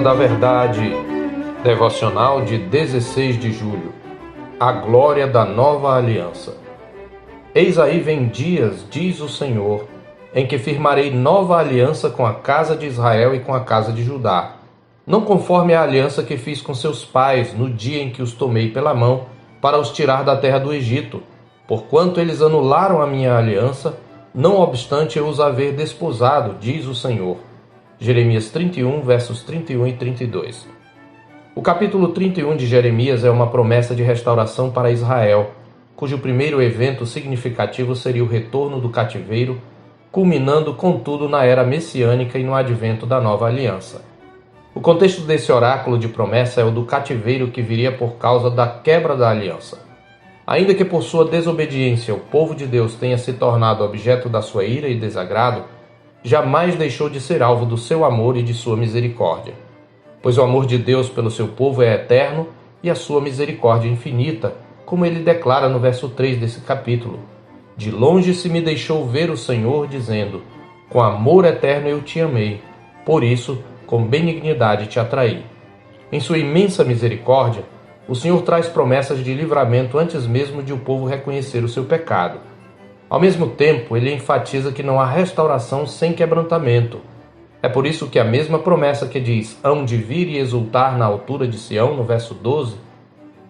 da Verdade, devocional de 16 de julho. A glória da nova aliança. Eis aí vem dias, diz o Senhor, em que firmarei nova aliança com a casa de Israel e com a casa de Judá, não conforme a aliança que fiz com seus pais no dia em que os tomei pela mão para os tirar da terra do Egito, porquanto eles anularam a minha aliança, não obstante eu os haver desposado, diz o Senhor. Jeremias 31, versos 31 e 32. O capítulo 31 de Jeremias é uma promessa de restauração para Israel, cujo primeiro evento significativo seria o retorno do cativeiro, culminando, contudo, na era messiânica e no advento da nova aliança. O contexto desse oráculo de promessa é o do cativeiro que viria por causa da quebra da aliança. Ainda que por sua desobediência o povo de Deus tenha se tornado objeto da sua ira e desagrado, jamais deixou de ser alvo do seu amor e de sua misericórdia. Pois o amor de Deus pelo seu povo é eterno e a sua misericórdia infinita, como ele declara no verso 3 desse capítulo. De longe se me deixou ver o Senhor, dizendo: com amor eterno eu te amei, por isso com benignidade te atraí. Em sua imensa misericórdia, o Senhor traz promessas de livramento antes mesmo de o povo reconhecer o seu pecado. Ao mesmo tempo, ele enfatiza que não há restauração sem quebrantamento. É por isso que a mesma promessa que diz hão de vir e exultar na altura de Sião, no verso 12,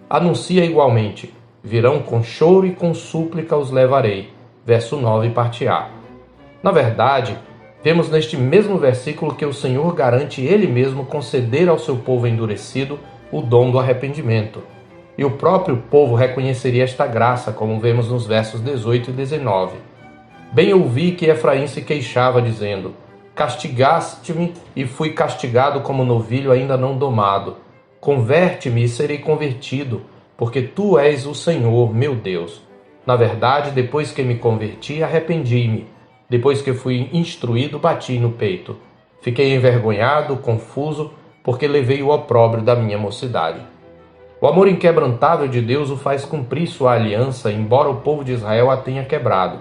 anuncia igualmente: virão com choro e com súplica os levarei, verso 9, parte A. Na verdade, vemos neste mesmo versículo que o Senhor garante ele mesmo conceder ao seu povo endurecido o dom do arrependimento. E o próprio povo reconheceria esta graça, como vemos nos versos 18 e 19. Bem ouvi que Efraim se queixava, dizendo: castigaste-me e fui castigado como novilho ainda não domado. Converte-me e serei convertido, porque tu és o Senhor, meu Deus. Na verdade, depois que me converti, arrependi-me. Depois que fui instruído, bati no peito. Fiquei envergonhado, confuso, porque levei o opróbrio da minha mocidade. O amor inquebrantável de Deus o faz cumprir sua aliança, embora o povo de Israel a tenha quebrado.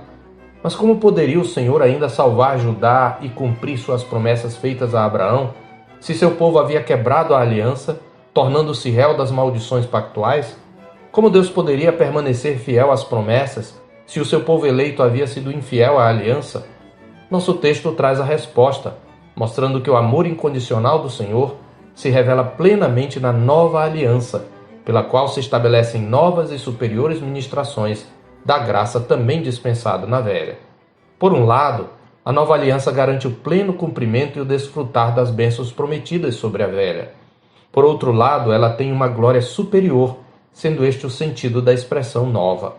Mas como poderia o Senhor ainda salvar Judá e cumprir suas promessas feitas a Abraão, se seu povo havia quebrado a aliança, tornando-se réu das maldições pactuais? Como Deus poderia permanecer fiel às promessas, se o seu povo eleito havia sido infiel à aliança? Nosso texto traz a resposta, mostrando que o amor incondicional do Senhor se revela plenamente na nova aliança, pela qual se estabelecem novas e superiores ministrações da graça também dispensada na velha. Por um lado, a nova aliança garante o pleno cumprimento e o desfrutar das bênçãos prometidas sobre a velha. Por outro lado, ela tem uma glória superior, sendo este o sentido da expressão nova.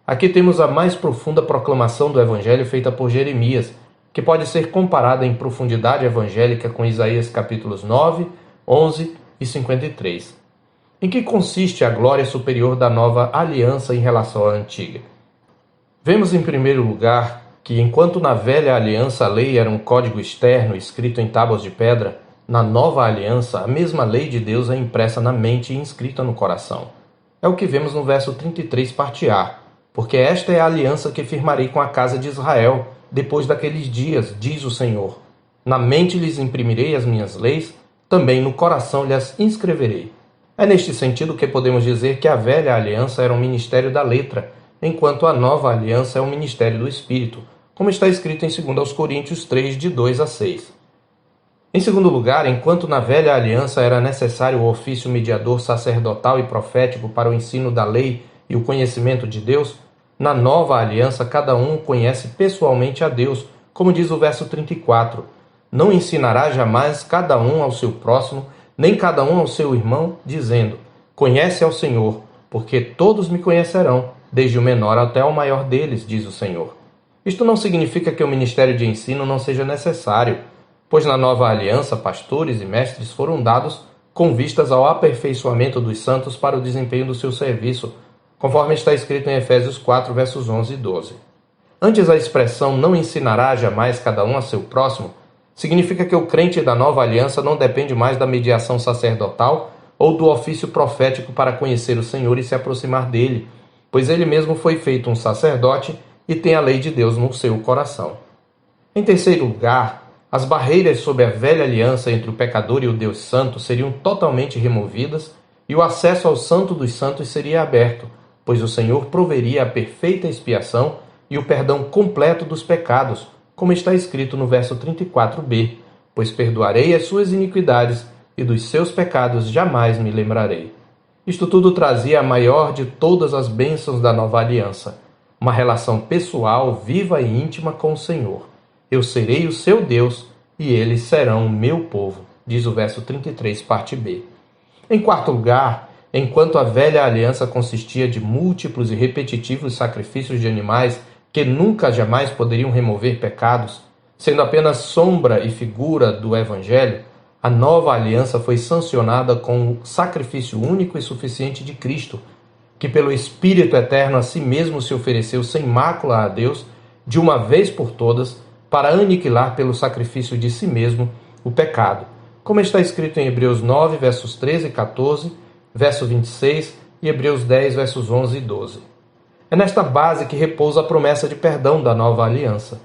Aqui temos a mais profunda proclamação do Evangelho feita por Jeremias, que pode ser comparada em profundidade evangélica com Isaías capítulos 9, 11 e 53. Em que consiste a glória superior da nova aliança em relação à antiga? Vemos em primeiro lugar que, enquanto na velha aliança a lei era um código externo escrito em tábuas de pedra, na nova aliança a mesma lei de Deus é impressa na mente e inscrita no coração. É o que vemos no verso 33, parte A, porque esta é a aliança que firmarei com a casa de Israel, depois daqueles dias, diz o Senhor. Na mente lhes imprimirei as minhas leis, também no coração lhes inscreverei. É neste sentido que podemos dizer que a velha aliança era um ministério da letra, enquanto a nova aliança é um ministério do Espírito, como está escrito em 2 Coríntios 3, de 2 a 6. Em segundo lugar, enquanto na velha aliança era necessário o ofício mediador sacerdotal e profético para o ensino da lei e o conhecimento de Deus, na nova aliança cada um conhece pessoalmente a Deus, como diz o verso 34. Não ensinará jamais cada um ao seu próximo, nem cada um ao seu irmão, dizendo: conhece ao Senhor, porque todos me conhecerão, desde o menor até o maior deles, diz o Senhor. Isto não significa que o ministério de ensino não seja necessário, pois na nova aliança pastores e mestres foram dados com vistas ao aperfeiçoamento dos santos para o desempenho do seu serviço, conforme está escrito em Efésios 4, versos 11 e 12. Antes, a expressão não ensinará jamais cada um a seu próximo significa que o crente da nova aliança não depende mais da mediação sacerdotal ou do ofício profético para conhecer o Senhor e se aproximar dele, pois ele mesmo foi feito um sacerdote e tem a lei de Deus no seu coração. Em terceiro lugar, As barreiras sob a velha aliança entre o pecador e o Deus Santo seriam totalmente removidas e o acesso ao Santo dos Santos seria aberto, pois o Senhor proveria a perfeita expiação e o perdão completo dos pecados, como está escrito no verso 34b, pois perdoarei as suas iniquidades e dos seus pecados jamais me lembrarei. Isto tudo trazia a maior de todas as bênçãos da nova aliança, uma relação pessoal, viva e íntima com o Senhor. Eu serei o seu Deus e eles serão o meu povo, diz o verso 33, parte B. Em quarto lugar, enquanto a velha aliança consistia de múltiplos e repetitivos sacrifícios de animais que nunca jamais poderiam remover pecados, sendo apenas sombra e figura do Evangelho, a nova aliança foi sancionada com o sacrifício único e suficiente de Cristo, que pelo Espírito Eterno a si mesmo se ofereceu sem mácula a Deus, de uma vez por todas, para aniquilar pelo sacrifício de si mesmo o pecado, como está escrito em Hebreus 9, versos 13 e 14, verso 26 e Hebreus 10, versos 11 e 12. É nesta base que repousa a promessa de perdão da nova aliança.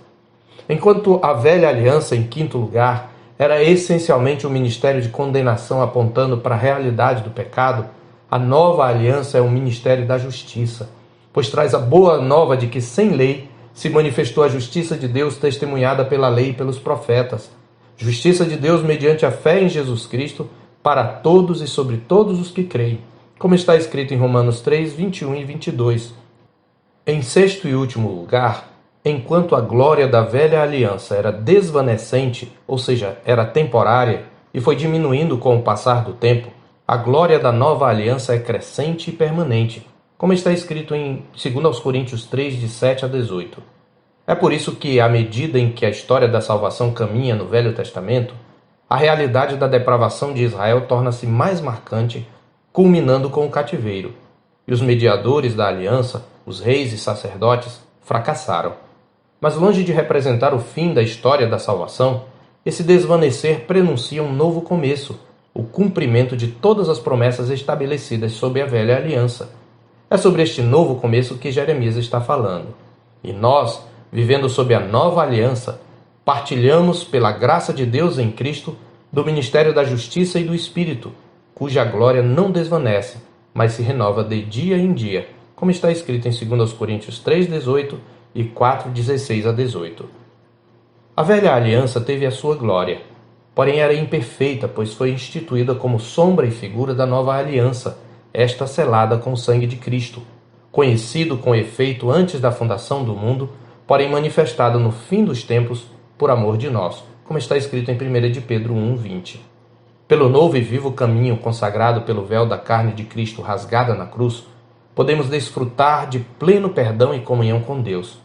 Enquanto a velha aliança, em quinto lugar, era essencialmente um ministério de condenação apontando para a realidade do pecado, a nova aliança é um ministério da justiça, pois traz a boa nova de que sem lei se manifestou a justiça de Deus testemunhada pela lei e pelos profetas. Justiça de Deus mediante a fé em Jesus Cristo para todos e sobre todos os que creem, como está escrito em Romanos 3, 21 e 22. Em sexto e último lugar, enquanto a glória da velha aliança era desvanecente, ou seja, era temporária, e foi diminuindo com o passar do tempo, a glória da nova aliança é crescente e permanente, como está escrito em 2 Coríntios 3, de 7 a 18. É por isso que, à medida em que a história da salvação caminha no Velho Testamento, a realidade da depravação de Israel torna-se mais marcante, culminando com o cativeiro, e os mediadores da aliança, os reis e sacerdotes, fracassaram. Mas longe de representar o fim da história da salvação, esse desvanecer prenuncia um novo começo, o cumprimento de todas as promessas estabelecidas sob a velha aliança. É sobre este novo começo que Jeremias está falando. E nós, vivendo sob a nova aliança, partilhamos pela graça de Deus em Cristo do ministério da justiça e do Espírito, cuja glória não desvanece, mas se renova de dia em dia, como está escrito em 2 Coríntios 3, 18 e 4, 16 a 18. A velha aliança teve a sua glória, porém era imperfeita, pois foi instituída como sombra e figura da nova aliança, esta selada com o sangue de Cristo, conhecido com efeito antes da fundação do mundo, porém manifestado no fim dos tempos por amor de nós, como está escrito em 1 de Pedro 1, 20. Pelo novo e vivo caminho consagrado pelo véu da carne de Cristo rasgada na cruz, podemos desfrutar de pleno perdão e comunhão com Deus.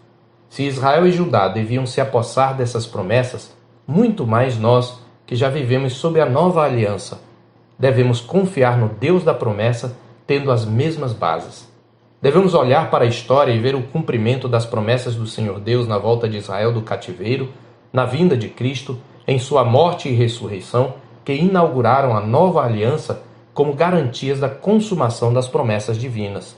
Se Israel e Judá deviam se apossar dessas promessas, muito mais nós, que já vivemos sob a nova aliança, devemos confiar no Deus da promessa, tendo as mesmas bases. Devemos olhar para a história e ver o cumprimento das promessas do Senhor Deus na volta de Israel do cativeiro, na vinda de Cristo, em sua morte e ressurreição, que inauguraram a nova aliança como garantias da consumação das promessas divinas.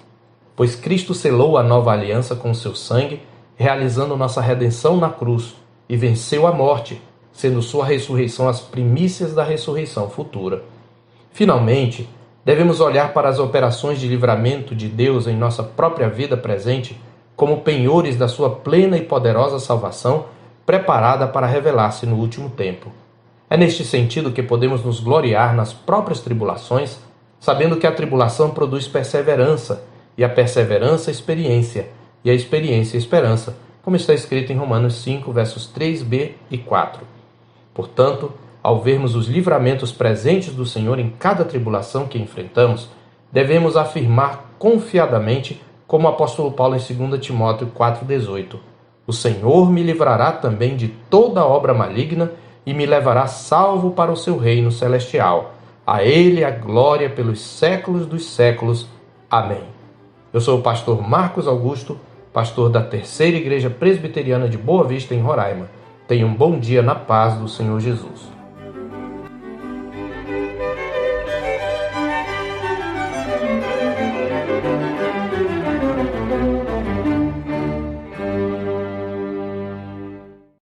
Pois Cristo selou a nova aliança com seu sangue, realizando nossa redenção na cruz, e venceu a morte, sendo sua ressurreição as primícias da ressurreição futura. Finalmente, devemos olhar para as operações de livramento de Deus em nossa própria vida presente como penhores da sua plena e poderosa salvação, preparada para revelar-se no último tempo. É neste sentido que podemos nos gloriar nas próprias tribulações, sabendo que a tribulação produz perseverança, e a perseverança experiência, e a experiência esperança, como está escrito em Romanos 5, versos 3b e 4. Portanto, ao vermos os livramentos presentes do Senhor em cada tribulação que enfrentamos, devemos afirmar confiadamente, como o apóstolo Paulo em 2 Timóteo 4,18: o Senhor me livrará também de toda obra maligna e me levará salvo para o seu reino celestial. A Ele a glória pelos séculos dos séculos. Amém. Eu sou o pastor Marcos Augusto, pastor da Terceira Igreja Presbiteriana de Boa Vista, em Roraima. Tenha um bom dia na paz do Senhor Jesus.